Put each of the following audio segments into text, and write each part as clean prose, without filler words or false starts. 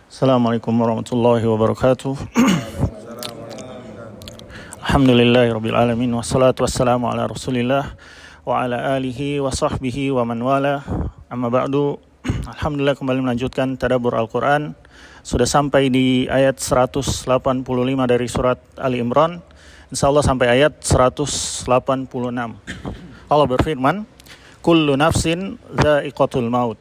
Assalamualaikum warahmatullahi wabarakatuh. Alhamdulillahirabbil alamin wassalatu wassalamu ala Rasulillah wa ala alihi wa sahbihi wa man wala. Amma ba'du. Alhamdulillah kembali melanjutkan tadabbur Al-Qur'an. Sudah sampai di ayat 185 dari surat Ali Imran. Insyaallah sampai ayat 186. Allah berfirman, "Kullu nafsin dha'iqatul maut."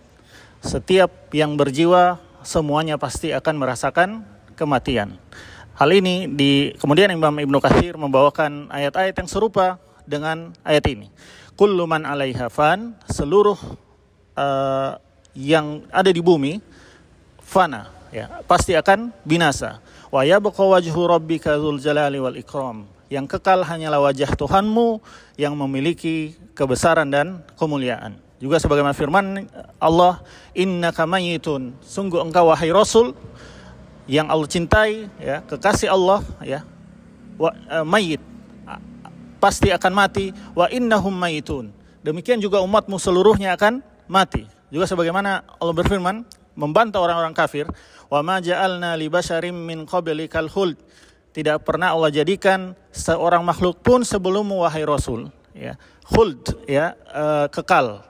Setiap yang berjiwa semuanya pasti akan merasakan kematian. Hal ini kemudian Imam Ibnu Katsir membawakan ayat-ayat yang serupa dengan ayat ini. Kullu man 'alaiha fan, seluruh yang ada di bumi fana, ya, pasti akan binasa. Wa yabqa wajhu rabbika dzul jalali wal ikram. Yang kekal hanyalah wajah Tuhanmu yang memiliki kebesaran dan kemuliaan. Juga sebagaimana firman Allah, innaka mayyitun, sungguh engkau wahai Rasul yang Allah cintai, ya, kekasih Allah, ya, mayyit, pasti akan mati. Wa innahum mayyitun, demikian juga umatmu seluruhnya akan mati. Juga sebagaimana Allah berfirman membantah orang-orang kafir, wa ma ja'alna li basyarim min qablikal khuld, tidak pernah Allah jadikan seorang makhluk pun sebelummu wahai Rasul, ya, khuld, ya, kekal.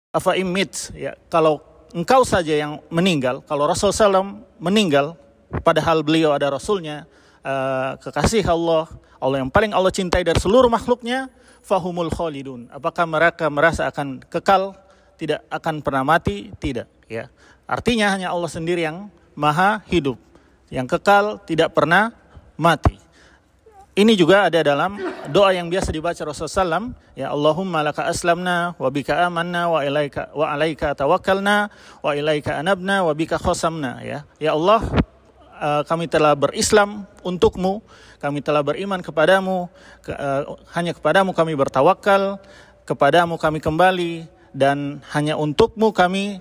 Afa imit, ya, kalau engkau saja yang meninggal, kalau Rasul SAW meninggal, padahal beliau ada Rasulnya, kekasih Allah yang paling Allah cintai dari seluruh makhluknya, fahumul khalidun, apakah mereka merasa akan kekal, tidak akan pernah mati? Tidak, ya. Artinya hanya Allah sendiri yang maha hidup, yang kekal, tidak pernah mati. Ini juga ada dalam doa yang biasa dibaca Rasulullah SAW, ya, Allahumma laka aslamna wa bika amanna wa alaika tawakkalna wa ilaika anabna wa bika khosamna, ya. Ya Allah, kami telah berislam untukmu, kami telah beriman kepadamu, hanya kepadamu kami bertawakal, kepadamu kami kembali, dan hanya untukmu kami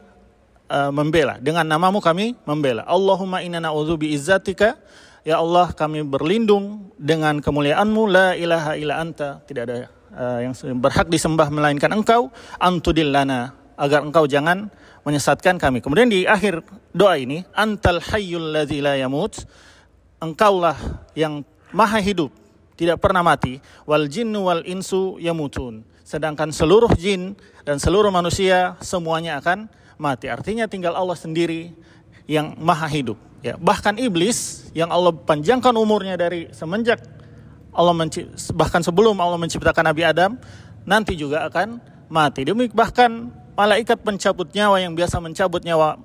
membela, dengan namamu kami membela. Allahumma inna na'udzu biizzatika, ya Allah kami berlindung dengan kemuliaanmu, la ilaha illa anta, tidak ada yang berhak disembah melainkan engkau, antudillana, agar engkau jangan menyesatkan kami. Kemudian di akhir doa ini, antal hayyul ladzi la yamut, engkaulah yang maha hidup, tidak pernah mati, wal jinnu wal insu yamutun, sedangkan seluruh jin dan seluruh manusia semuanya akan mati. Artinya tinggal Allah sendiri yang maha hidup, ya. Bahkan iblis yang Allah panjangkan umurnya dari semenjak bahkan sebelum Allah menciptakan Nabi Adam, nanti juga akan mati. Demikian bahkan malaikat pencabut nyawa yang biasa mencabut nyawa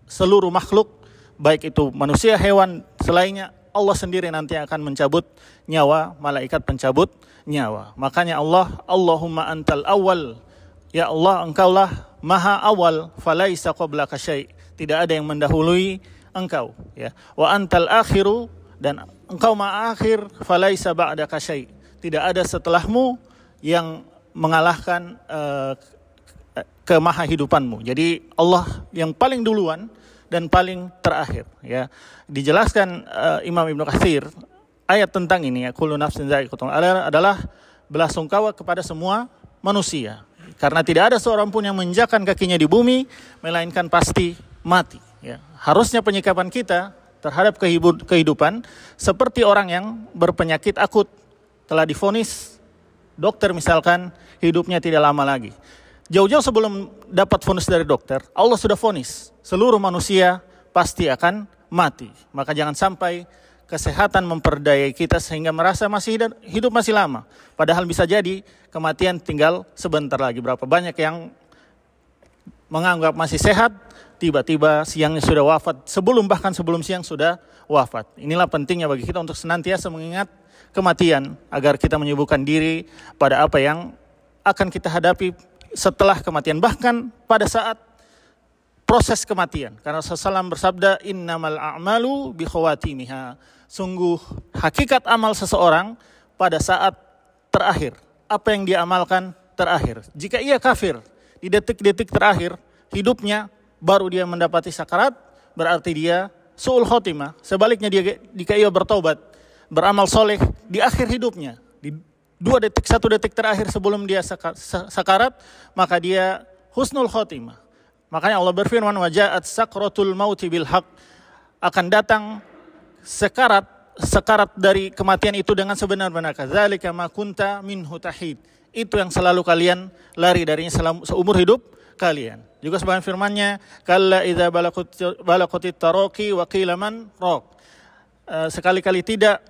seluruh makhluk, baik itu manusia, hewan, selainnya, Allah sendiri nanti akan mencabut nyawa malaikat pencabut nyawa. Makanya Allahumma antal awal, ya Allah engkaulah maha awal, falaisa qablaka syai', tidak ada yang mendahului engkau, ya. Wa antal akhiru, dan engkau maha akhir, falaisa ba'daka syai', tidak ada setelahmu yang mengalahkan kemahahidupanmu. Jadi Allah yang paling duluan dan paling terakhir, ya. Dijelaskan Imam Ibnu Katsir ayat tentang ini, ya, kullu nafsin dha'iqatul maut, adalah belasungkawa kepada semua manusia, karena tidak ada seorang pun yang menginjakkan kakinya di bumi melainkan pasti mati, ya. Harusnya penyikapan kita terhadap kehidupan seperti orang yang berpenyakit akut, telah divonis dokter misalkan hidupnya tidak lama lagi. Jauh-jauh sebelum dapat vonis dari dokter, Allah sudah vonis seluruh manusia pasti akan mati. Maka jangan sampai kesehatan memperdayai kita sehingga merasa masih hidup masih lama, padahal bisa jadi kematian tinggal sebentar lagi. Berapa banyak yang menganggap masih sehat, tiba-tiba siangnya sudah wafat, bahkan sebelum siang sudah wafat. Inilah pentingnya bagi kita untuk senantiasa mengingat kematian, agar kita menyibukkan diri pada apa yang akan kita hadapi setelah kematian, bahkan pada saat proses kematian. Karena Rasulullah SAW bersabda, innamal a'malu bi khawatimiha, sungguh hakikat amal seseorang pada saat terakhir, apa yang dia amalkan terakhir. Jika ia kafir di detik-detik terakhir hidupnya, baru dia mendapati sakarat, berarti dia su'ul khotimah. Sebaliknya jika ia bertobat, beramal soleh di akhir hidupnya, di 1 detik terakhir sebelum dia sakarat, maka dia husnul khotimah. Makanya Allah berfirman, wa ja'at sakratul mauti bil haq, akan datang sekarat dari kematian itu dengan sebenar-benar. Kadzalika ma kunta minhu tahid, itu yang selalu kalian lari darinya seumur hidup kalian. Juga sebagian firman-Nya, kalla idza balaqatit taraqi wa qila man raq, sekali-kali tidak,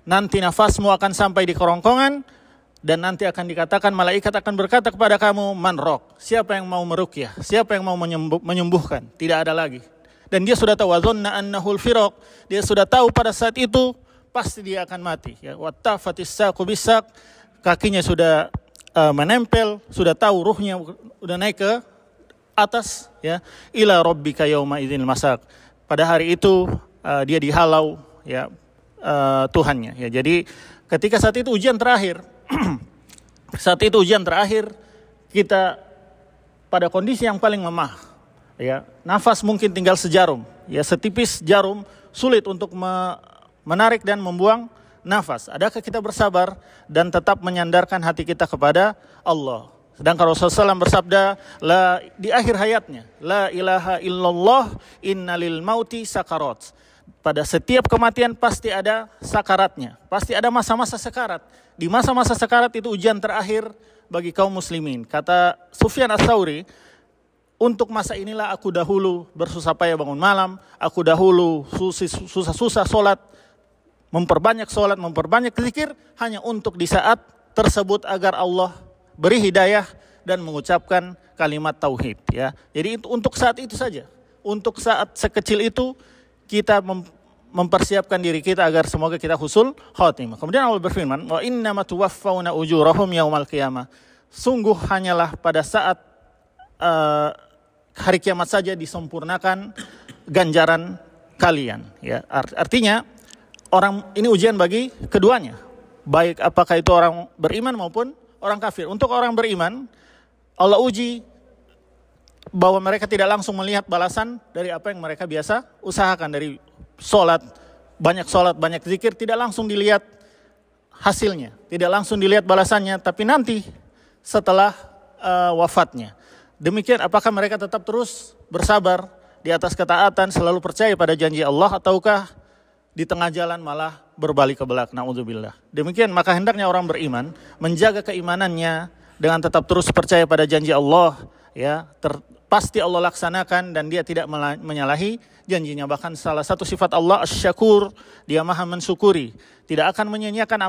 nanti nafasmu akan sampai di kerongkongan dan nanti akan dikatakan, malaikat akan berkata kepada kamu, man raq, siapa yang mau meruqyah, siapa yang mau menyembuhkan. Tidak ada lagi. Dan dia sudah tahu, wadzanna annahul firaq, dia sudah tahu pada saat itu pasti dia akan mati. Ya, wattafatis saqu bisaq, kakinya sudah menempel, sudah tahu ruhnya sudah naik ke atas, ya. Ila rabbika yauma idzil masaq, pada hari itu dia dihalau, ya, Tuhannya. Ya, jadi ketika saat itu ujian terakhir, kita pada kondisi yang paling lemah. Ya, nafas mungkin tinggal sejarum, ya, setipis jarum, sulit untuk menarik dan membuang nafas. Adakah kita bersabar dan tetap menyandarkan hati kita kepada Allah? Sedangkan Rasulullah SAW bersabda, di akhir hayatnya, la ilaha illallah innalil mauti sakarat. Pada setiap kematian pasti ada sakaratnya, pasti ada masa-masa sekarat. Di masa-masa sekarat itu ujian terakhir bagi kaum muslimin. Kata Sufyan Ats-Tsauri, untuk masa inilah aku dahulu bersusah payah bangun malam, aku dahulu susah-susah sholat, memperbanyak zikir, hanya untuk di saat tersebut agar Allah beri hidayah dan mengucapkan kalimat tauhid. Ya, jadi untuk saat itu saja, untuk saat sekecil itu kita mempersiapkan diri kita agar semoga kita husnul khotimah. Kemudian Allah berfirman, wa innama tuwaffawna ujurahum yaumal qiyamah. Sungguh hanyalah pada saat hari kiamat saja disempurnakan ganjaran kalian. Ya, artinya orang ini ujian bagi keduanya, baik apakah itu orang beriman maupun orang kafir. Untuk orang beriman, Allah uji bahwa mereka tidak langsung melihat balasan dari apa yang mereka biasa usahakan, dari banyak zikir, tidak langsung dilihat hasilnya, tidak langsung dilihat balasannya, tapi nanti setelah wafatnya. Demikian, apakah mereka tetap terus bersabar di atas ketaatan, selalu percaya pada janji Allah, ataukah di tengah jalan malah berbalik ke belakang? Na'udzubillah. Demikian, maka hendaknya orang beriman menjaga keimanannya dengan tetap terus percaya pada janji Allah, ya, pasti Allah laksanakan dan dia tidak menyalahi janjinya. Bahkan salah satu sifat Allah asy-syakur, dia maha mensyukuri, tidak akan menyia-nyiakan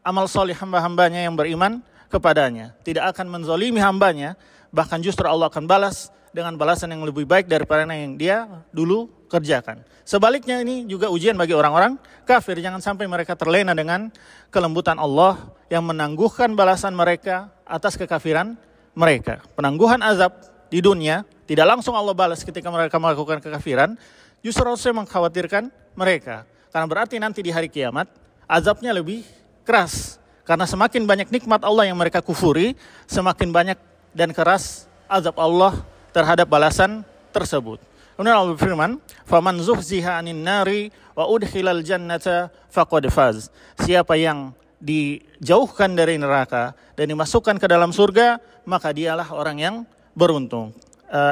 amal soleh hamba-hambanya yang beriman kepadanya, tidak akan menzalimi hambanya, bahkan justru Allah akan balas dengan balasan yang lebih baik daripada yang dia dulu kerjakan. Sebaliknya ini juga ujian bagi orang-orang kafir, jangan sampai mereka terlena dengan kelembutan Allah yang menangguhkan balasan mereka atas kekafiran mereka. Penangguhan azab di dunia tidak langsung Allah balas ketika mereka melakukan kekafiran, justru Rasulullah mengkhawatirkan mereka, karena berarti nanti di hari kiamat azabnya lebih keras, karena semakin banyak nikmat Allah yang mereka kufuri, semakin banyak dan keras azab Allah terhadap balasan tersebut. Kemudian Allah berfirman, "Faman zuhziha 'anil nari wa udkhilal jannata faqad faz." Siapa yang dijauhkan dari neraka dan dimasukkan ke dalam surga, maka dialah orang yang beruntung.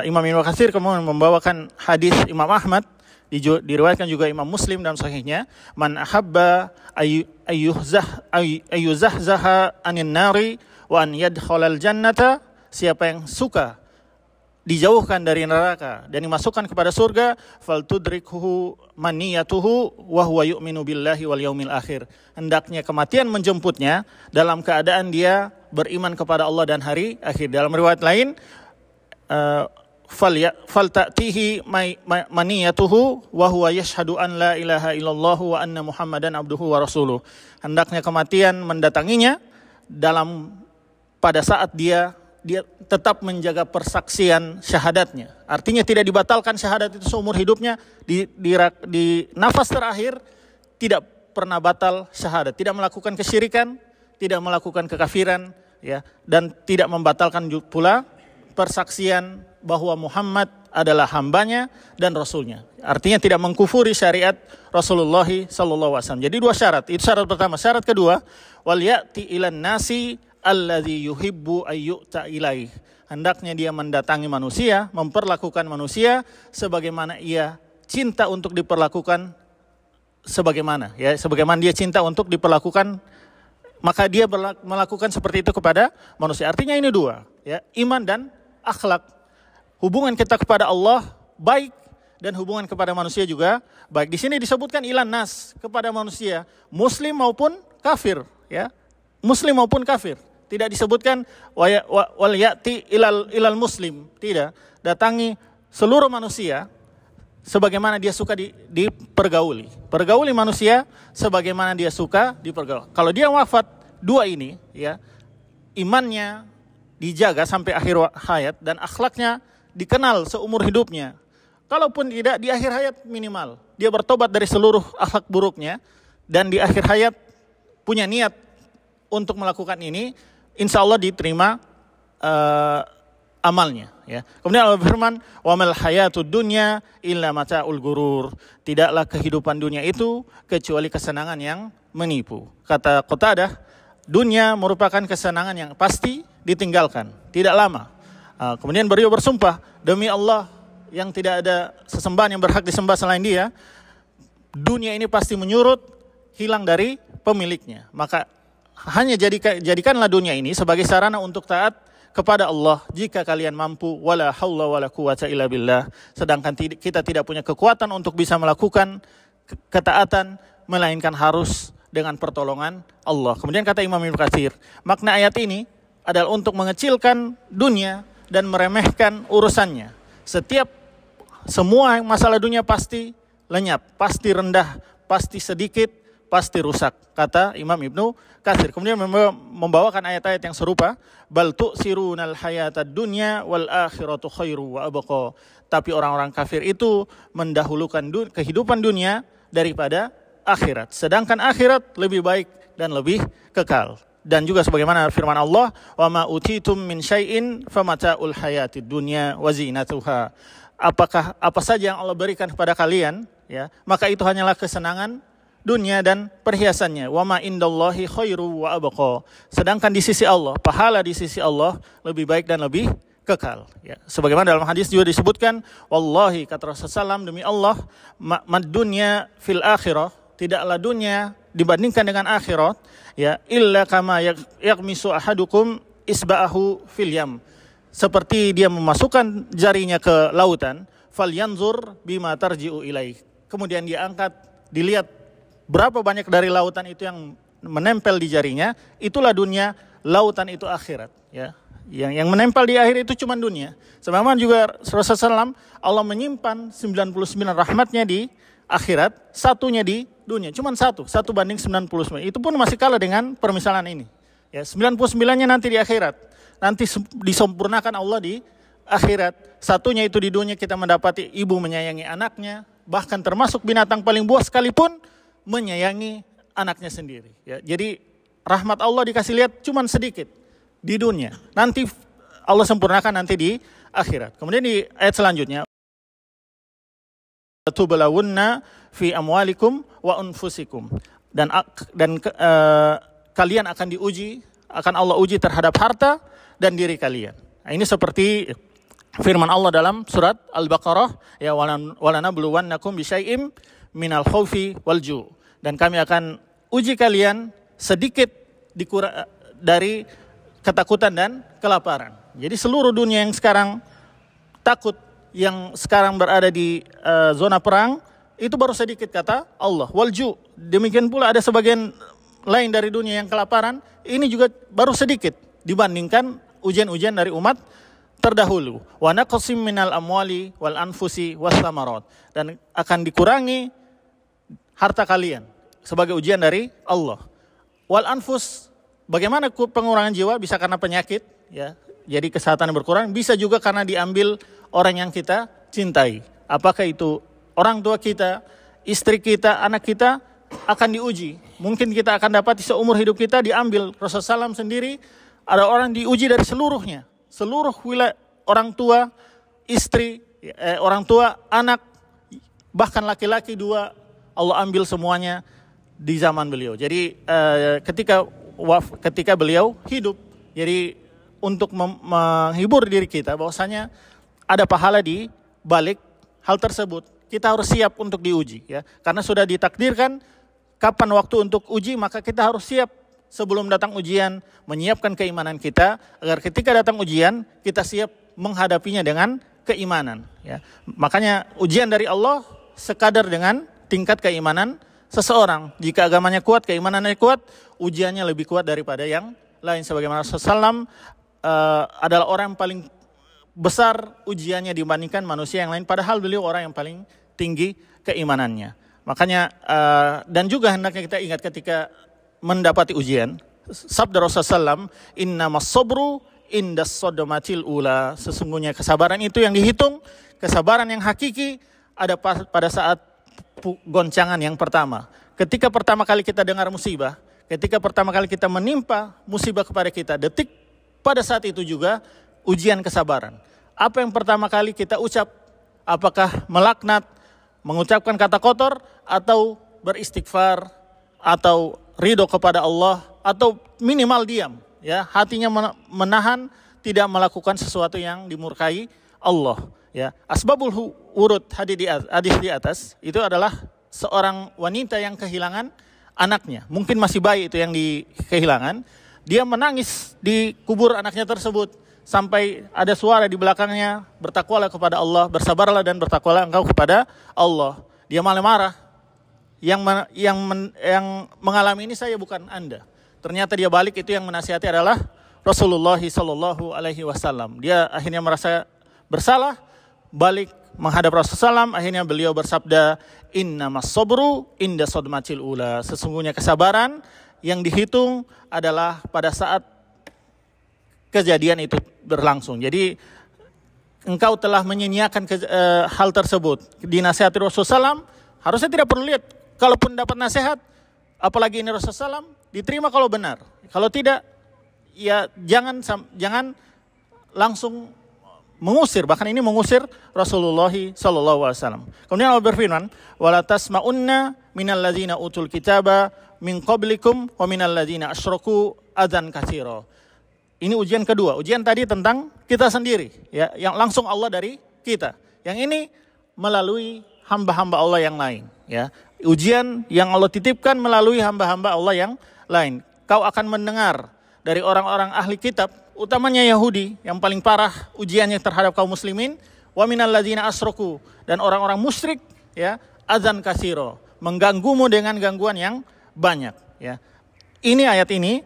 Imam Ibnu Katsir kemudian membawakan hadis Imam Ahmad, diriwayatkan juga Imam Muslim dalam sahihnya, "Man ahabba ayyuzahzaha 'anil nari wa an yadkhulal jannata." Siapa yang suka dijauhkan dari neraka dan dimasukkan kepada surga, faltudrikhu maniyatuhu wa huwa yu'minu billahi wal yaumil akhir. Hendaknya kematian menjemputnya dalam keadaan dia beriman kepada Allah dan hari akhir. Dalam riwayat lain, falta'tihi maniyatuhu wa huwa yashhadu an la ilaha illallah wa anna muhammadan abduhu wa rasuluh. Hendaknya kematian mendatanginya pada saat dia tetap menjaga persaksian syahadatnya. Artinya tidak dibatalkan syahadat itu seumur hidupnya, di nafas terakhir tidak pernah batal syahadat, tidak melakukan kesyirikan, tidak melakukan kekafiran, ya, dan tidak membatalkan pula persaksian bahwa Muhammad adalah hambanya dan rasulnya. Artinya tidak mengkufuri syariat Rasulullah SAW. Jadi dua syarat. Itu syarat pertama. Syarat kedua, wal ya'ti ilan nasi alladzi yuhibbu ayyu'ta ilaih. hendaknya dia mendatangi manusia, memperlakukan manusia sebagaimana ia cinta untuk diperlakukan sebagaimana dia cinta untuk diperlakukan, maka dia melakukan seperti itu kepada manusia. Artinya ini dua, ya, iman dan akhlak. Hubungan kita kepada Allah baik dan hubungan kepada manusia juga baik. Di sini disebutkan ilan nas, kepada manusia, muslim maupun kafir, ya. Muslim maupun kafir. Tidak disebutkan wal ya'ti ilal muslim, tidak. Datangi seluruh manusia sebagaimana dia suka dipergauli. Pergauli manusia sebagaimana dia suka dipergauli. Kalau dia wafat dua ini, ya, imannya dijaga sampai akhir hayat dan akhlaknya dikenal seumur hidupnya. Kalaupun tidak, di akhir hayat minimal dia bertobat dari seluruh akhlak buruknya dan di akhir hayat punya niat untuk melakukan ini, insya Allah diterima amalnya, ya. Kemudian Allah berfirman, wa mal hayatud dunya illa mata'ul gurur. Tidaklah kehidupan dunia itu kecuali kesenangan yang menipu. Kata Qatadah, dunia merupakan kesenangan yang pasti ditinggalkan, tidak lama. Kemudian beliau bersumpah, demi Allah yang tidak ada sesembahan yang berhak disembah selain Dia, dunia ini pasti menyurut, hilang dari pemiliknya. Maka hanya jadikanlah dunia ini sebagai sarana untuk taat kepada Allah jika kalian mampu. Wala haula wala quwata illa billah. Sedangkan kita tidak punya kekuatan untuk bisa melakukan ketaatan, melainkan harus dengan pertolongan Allah. Kemudian kata Imam Ibnu Katsir, makna ayat ini adalah untuk mengecilkan dunia dan meremehkan urusannya. Semua masalah dunia pasti lenyap, pasti rendah, pasti sedikit, pasti rusak, kata Imam Ibnu Katsir. Kemudian membawakan ayat-ayat yang serupa, bal tu'sirunal hayatad dunya wal akhiratu khairu wa abqa. Tapi orang-orang kafir itu mendahulukan kehidupan dunia daripada akhirat, sedangkan akhirat lebih baik dan lebih kekal. Dan juga sebagaimana firman Allah, wa ma utitum min syai'in famata'ul hayatid dunya wa zinatuha. Apa saja yang Allah berikan kepada kalian, ya, maka itu hanyalah kesenangan dunia dan perhiasannya. Wa ma indallahi khairu wa abqa. Sedangkan di sisi Allah, pahala di sisi Allah lebih baik dan lebih kekal, ya. Sebagaimana dalam hadis juga disebutkan, wallahi, kata Rasulullah SAW, demi Allah, mad dunya fil akhirah, tidaklah dunia dibandingkan dengan akhirat, ya, illa kama yaghmisu ahadukum isba'ahu fil yam. Seperti dia memasukkan jarinya ke lautan, falyanzur bima tarji'u ilaih. Kemudian dia angkat, dilihat berapa banyak dari lautan itu yang menempel di jarinya, itulah dunia, lautan itu akhirat, ya. Yang menempel di akhir itu cuma dunia. Sebagaimana juga Rasulullah SAW, Allah menyimpan 99 rahmatnya di akhirat, satunya di dunia. Cuma satu banding 99. Itu pun masih kalah dengan permisalan ini. Ya, 99-nya nanti di akhirat. Nanti disempurnakan Allah di akhirat. Satunya itu di dunia, kita mendapati ibu menyayangi anaknya, bahkan termasuk binatang paling buas sekalipun menyayangi anaknya sendiri, ya. Jadi rahmat Allah dikasih lihat cuma sedikit di dunia. Nanti Allah sempurnakan nanti di akhirat. Kemudian di ayat selanjutnya, tublawunna fi amwalikum wa anfusikum. Dan kalian akan diuji, akan Allah uji terhadap harta dan diri kalian. Nah, ini seperti firman Allah dalam surat Al-Baqarah, ya, walanabluwannakum bisyai'im minal khaufi wal ju'. Dan kami akan uji kalian sedikit dari ketakutan dan kelaparan. Jadi seluruh dunia yang sekarang takut, yang sekarang berada di zona perang, itu baru sedikit, kata Allah. Wal ju'. Demikian pula ada sebagian lain dari dunia yang kelaparan, ini juga baru sedikit dibandingkan ujian-ujian dari umat terdahulu. Wa naqsim minal amwali wal anfusi was samarat. Dan akan dikurangi harta kalian sebagai ujian dari Allah. Wal anfus, bagaimana pengurangan jiwa? Bisa karena penyakit, ya. Jadi kesehatan yang berkurang, bisa juga karena diambil orang yang kita cintai. Apakah itu orang tua kita, istri kita, anak kita, akan diuji. Mungkin kita akan dapat seumur hidup kita diambil. Rasulullah SAW sendiri, ada orang diuji dari seluruhnya. Seluruh wilayah, orang tua, istri, orang tua, anak, bahkan laki-laki dua, Allah ambil semuanya di zaman beliau. Jadi ketika beliau hidup, jadi untuk menghibur diri kita bahwasanya ada pahala di balik hal tersebut. Kita harus siap untuk diuji ya. Karena sudah ditakdirkan kapan waktu untuk uji, maka kita harus siap sebelum datang ujian, menyiapkan keimanan kita agar ketika datang ujian kita siap menghadapinya dengan keimanan ya. Makanya ujian dari Allah sekadar dengan tingkat keimanan seseorang. Jika agamanya kuat, keimanannya kuat, ujiannya lebih kuat daripada yang lain. Sebagaimana Rasulullah SAW adalah orang yang paling besar ujiannya dibandingkan manusia yang lain, padahal beliau orang yang paling tinggi keimanannya. Makanya dan juga hendaknya kita ingat ketika mendapati ujian, sabda Rasulullah SAW, innamas sabru indas sodomatil ula, sesungguhnya kesabaran itu yang dihitung, kesabaran yang hakiki ada pada saat goncangan yang pertama. Ketika pertama kali kita dengar musibah, ketika pertama kali kita menimpa musibah kepada kita, detik pada saat itu juga ujian kesabaran. Apa yang pertama kali kita ucap? Apakah melaknat, mengucapkan kata kotor, atau beristighfar, atau ridho kepada Allah, atau minimal diam, ya, hatinya menahan tidak melakukan sesuatu yang dimurkai Allah, ya. Asbabul wurud hadis di atas itu adalah seorang wanita yang kehilangan anaknya, mungkin masih bayi itu yang kehilangan, dia menangis di kubur anaknya tersebut sampai ada suara di belakangnya, bertakwalah kepada Allah, bersabarlah dan bertakwalah engkau kepada Allah. Dia malah marah. Yang mengalami ini saya bukan Anda. Ternyata dia balik, itu yang menasihati adalah Rasulullah Sallallahu Alaihi Wasallam. Dia akhirnya merasa bersalah, balik menghadap Rasulullah SAW. Akhirnya beliau bersabda, innamas sabru inda sodmatil ula, sesungguhnya kesabaran yang dihitung adalah pada saat kejadian itu berlangsung. Jadi engkau telah menyia-nyiakan hal tersebut. Dinasihati Rasulullah SAW, harusnya tidak perlu lihat. Kalaupun dapat nasihat, apalagi ini Rasulullah SAW, diterima kalau benar. Kalau tidak, ya jangan langsung mengusir. Bahkan ini mengusir Rasulullah SAW. Kemudian Allah berfirman, wala tasma'unna minal ladzina utul kitaba min qablikum wa minal ladzina asyraku adzan katsira. Ini ujian kedua. Ujian tadi tentang kita sendiri, ya, yang langsung Allah dari kita. Yang ini melalui hamba-hamba Allah yang lain, ya. Ujian yang Allah titipkan melalui hamba-hamba Allah yang lain. Kau akan mendengar dari orang-orang ahli kitab, utamanya Yahudi, yang paling parah ujiannya terhadap kaum muslimin, wa minal ladzina asyraku, dan orang-orang musyrik, ya, adzan katsira, mengganggumu dengan gangguan yang banyak, ya. Ini ayat ini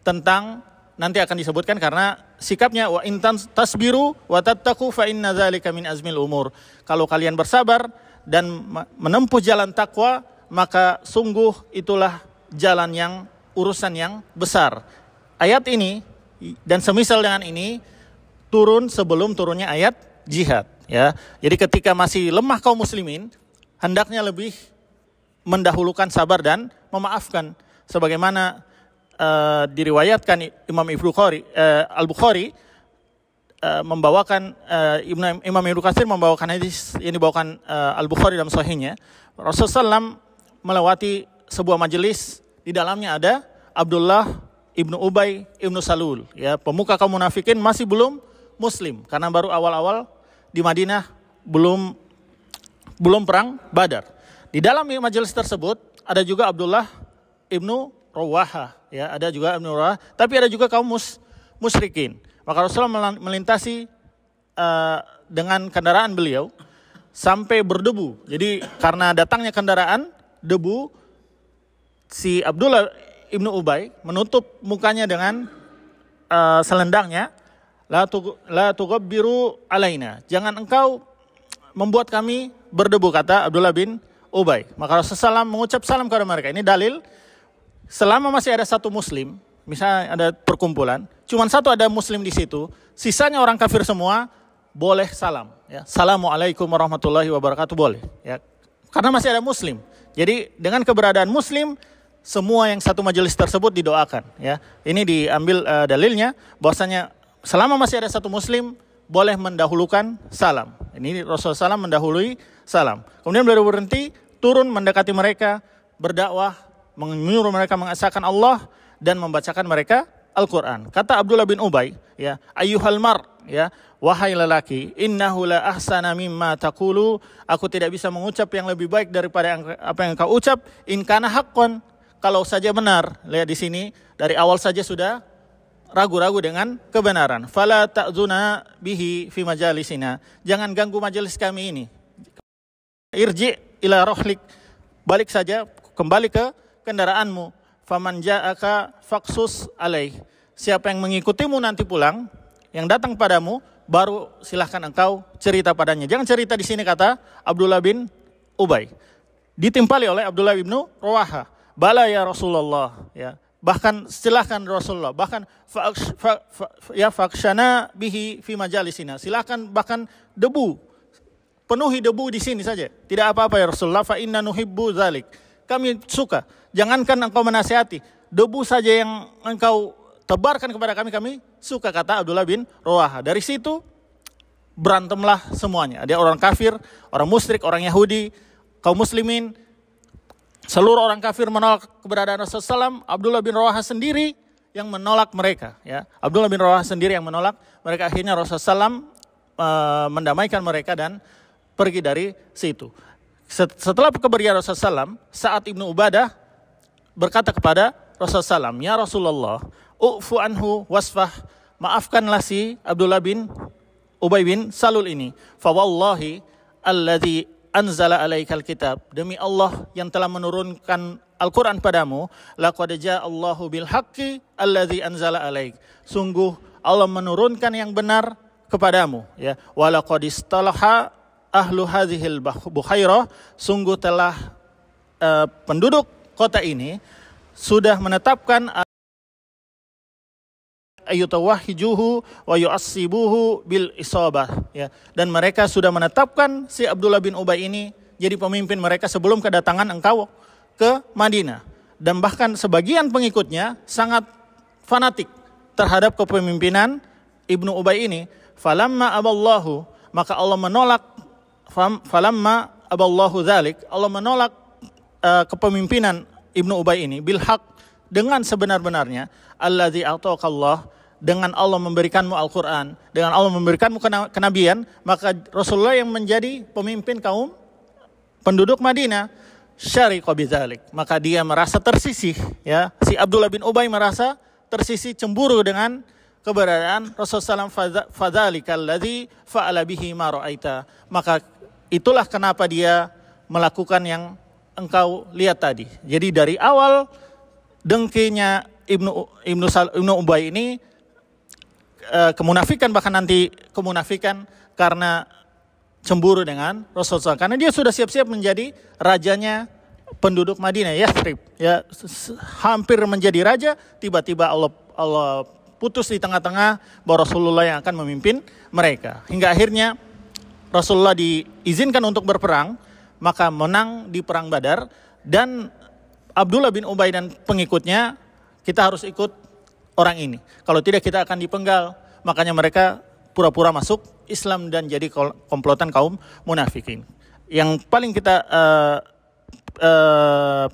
tentang, nanti akan disebutkan karena sikapnya, wa in tasbiru wa tattaqu fa inna dzalika min azmil umur. Kalau kalian bersabar dan menempuh jalan takwa, maka sungguh itulah jalan yang, urusan yang besar. Ayat ini dan semisal dengan ini turun sebelum turunnya ayat jihad, ya. Jadi ketika masih lemah kaum muslimin, hendaknya lebih mendahulukan sabar dan memaafkan, sebagaimana diriwayatkan Imam Al-Bukhari membawakan, Imam Ibnu Katsir membawakan hadis yang dibawakan Al-Bukhari dalam sahihnya. Rasulullah SAW melewati sebuah majelis, di dalamnya ada Abdullah ibnu Ubay ibnu Salul, ya, pemuka kaum munafikin, masih belum muslim karena baru awal-awal di Madinah, belum perang Badar. Di dalam majelis tersebut ada juga Abdullah ibnu Rawaha, ya, ada juga ibnu Rawaha, tapi ada juga kaum musyrikin. Maka Rasulullah melintasi dengan kendaraan beliau sampai berdebu. Jadi karena datangnya kendaraan, debu, si Abdullah ibnu Ubay menutup mukanya dengan selendangnya. La tughabbiru alaina, jangan engkau membuat kami berdebu, kata Abdullah bin Ubay. Maka Rasulullah SAW mengucap salam kepada mereka. Ini dalil, selama masih ada satu muslim, misalnya ada perkumpulan, cuman satu ada muslim di situ, sisanya orang kafir semua, boleh salam, ya. Assalamualaikum warahmatullahi wabarakatuh, boleh, ya. Karena masih ada muslim. Jadi dengan keberadaan muslim, semua yang satu majelis tersebut didoakan, ya. Ini diambil dalilnya bahwasanya selama masih ada satu muslim, boleh mendahulukan salam. Ini Rasulullah SAW mendahului salam. Kemudian beliau berhenti, turun mendekati mereka, berdakwah, menyuruh mereka mengesahkan Allah dan membacakan mereka Al-Quran. Kata Abdullah bin Ubay, ya, ayyuhal mar, ya, wahai lelaki, innahu la ahsana mimma taqulu, aku tidak bisa mengucap yang lebih baik daripada apa yang kau ucap, in kana haqqan, kalau saja benar. Lihat di sini dari awal saja sudah ragu-ragu dengan kebenaran. Fala ta'zuna bihi fi majalisina, jangan ganggu majelis kami ini. Irji ila rohlik, balik saja, kembali ke kendaraanmu. Faman ja'aka faqsus alaih, siapa yang mengikutimu nanti pulang, yang datang padamu, baru silahkan engkau cerita padanya. Jangan cerita di sini, kata Abdullah bin Ubay. Ditimpali oleh Abdullah bin Rawaha. Bala ya Rasulullah, ya. Bahkan silahkan Rasulullah, bahkan fakshana bihi fi majalisina, silahkan bahkan debu, penuhi debu di sini saja, tidak apa-apa ya Rasulullah, fa inna nuhibbu dzalik, kami suka. Jangankan engkau menasihati, debu saja yang engkau tebarkan kepada kami, kami suka, kata Abdullah bin Rawaha. Dari situ berantemlah semuanya. Ada orang kafir, orang musyrik, orang Yahudi, kaum muslimin, seluruh orang kafir menolak keberadaan Rasulullah SAW. Abdullah bin Rawaha sendiri yang menolak mereka. Ya, Abdullah bin Rawaha sendiri yang menolak mereka. Akhirnya Rasulullah SAW mendamaikan mereka dan pergi dari situ. Setelah kepergian Rasulullah SAW, Sa'ad ibnu Ubadah berkata kepada Rasulullah SAW, ya Rasulullah, u'fu anhu wasfah, maafkanlah si Abdullah bin Ubay bin Salul ini. Fa wallahi alladzi anzala alaikal kitab, demi Allah yang telah menurunkan Al-Quran padamu, laqad ja'allahu bil haqqi alladzi anzala alaik, sungguh Allah menurunkan yang benar kepadamu, ya. Wa laqad istalaha ahlu hadhil bukhairah, sungguh telah penduduk kota ini sudah menetapkan ayutawahijuhu wa yu'assibuhu bil isabah, ya. Dan mereka sudah menetapkan si Abdullah bin Ubay ini jadi pemimpin mereka sebelum kedatangan engkau ke Madinah. Dan bahkan sebagian pengikutnya sangat fanatik terhadap kepemimpinan Ibnu Ubay ini. Falamma aballahu, maka Allah menolak, falamma aballahu dzalik, Allah menolak kepemimpinan Ibnu Ubay ini bil haq, dengan sebenar-benarnya, allazi ataqallah, dengan Allah memberikanmu Al-Quran, dengan Allah memberikanmu kenabian, maka Rasulullah yang menjadi pemimpin kaum penduduk Madinah, syariqa bidzalik, maka dia merasa tersisih, ya. Si Abdullah bin Ubay merasa tersisih, cemburu dengan keberadaan Rasulullah SAW. Fadzalikal ladzi fa'ala bihi ma ra'aita, maka itulah kenapa dia melakukan yang engkau lihat tadi. Jadi dari awal dengkinya Ibnu Ubay ini kemunafikan, bahkan nanti kemunafikan karena cemburu dengan Rasulullah, karena dia sudah siap-siap menjadi rajanya penduduk Madinah, Yathrib, ya, hampir menjadi raja. Tiba-tiba Allah putus di tengah-tengah bahwa Rasulullah yang akan memimpin mereka, hingga akhirnya Rasulullah diizinkan untuk berperang, maka menang di perang Badar. Dan Abdullah bin Ubay dan pengikutnya, kita harus ikut orang ini, kalau tidak kita akan dipenggal. Makanya mereka pura-pura masuk Islam dan jadi komplotan kaum munafikin. Yang paling kita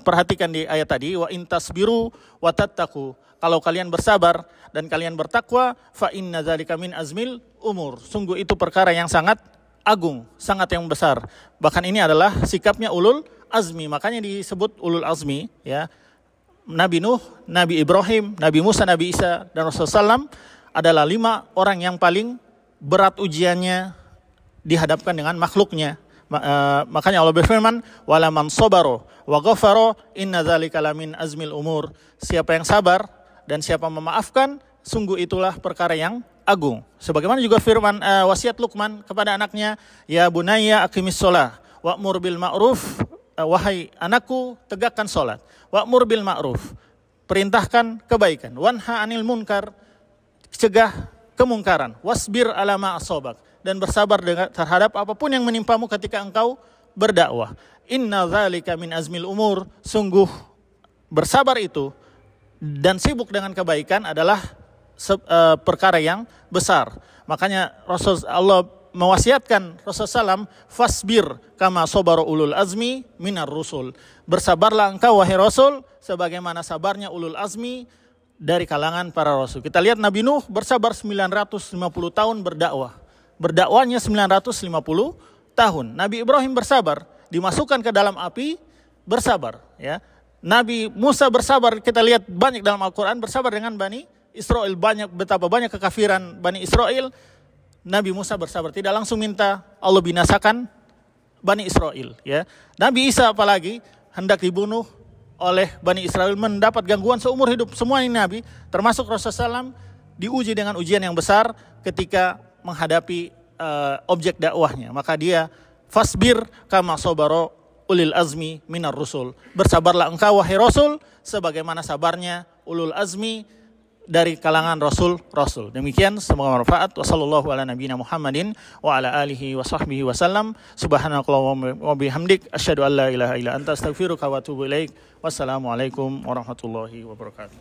perhatikan di ayat tadi, wa intasbiru wa tattaqu, kalau kalian bersabar dan kalian bertakwa, fa inna dzalika min azmil umur, sungguh itu perkara yang sangat agung, sangat yang besar. Bahkan ini adalah sikapnya ulul azmi, makanya disebut ulul azmi, ya. Nabi Nuh, Nabi Ibrahim, Nabi Musa, Nabi Isa, dan Rasulullah SAW adalah 5 orang yang paling berat ujiannya dihadapkan dengan makhluknya. Makanya Allah berfirman, wala man sabara wa ghafara inna dzalika lamin azmil umur, siapa yang sabar dan siapa memaafkan, sungguh itulah perkara yang agung. Sebagaimana juga firman wasiat Luqman kepada anaknya, ya bunayya aqimis shalah wa'mur bil ma'ruf, wahai anakku tegakkan salat, wa'mur bil ma'ruf, perintahkan kebaikan, wanha anil munkar, cegah kemungkaran, wasbir ala ma asabak, dan bersabar terhadap apapun yang menimpamu ketika engkau berdakwah. Inna dzalika min azmil umur, sungguh bersabar itu dan sibuk dengan kebaikan adalah perkara yang besar. Makanya Allah mewasiatkan Rasulullah SAW, fasbir kama sabara ulul azmi minar rusul, bersabarlah engkau wahai Rasul sebagaimana sabarnya ulul azmi dari kalangan para rasul. Kita lihat Nabi Nuh bersabar 950 tahun berdakwah. Berdakwahnya 950 tahun. Nabi Ibrahim bersabar, dimasukkan ke dalam api, bersabar. Ya. Nabi Musa bersabar, kita lihat banyak dalam Al-Quran, bersabar dengan Bani Israel. Betapa banyak kekafiran Bani Israel. Nabi Musa bersabar, tidak langsung minta Allah binasakan Bani Israel. Ya. Nabi Isa apalagi hendak dibunuh oleh Bani Israel, mendapat gangguan seumur hidup. Semua ini Nabi, termasuk Rasulullah SAW, diuji dengan ujian yang besar ketika menghadapi objek dakwahnya. Maka dia fasbir kama sabara ulil azmi minar rusul. Bersabarlah engkau wahai Rasul sebagaimana sabarnya ulul azmi dari kalangan Rasul. Demikian, semoga bermanfaat. Wassallallahu ala nabiyina Muhammadin wa ala alihi wa sahbihi wasallam. Subhanakallahumma wa bihamdik asyhadu an la ilaha illa anta astaghfiruka wa atubu ilaik. Wassalamualaikum warahmatullahi wabarakatuh.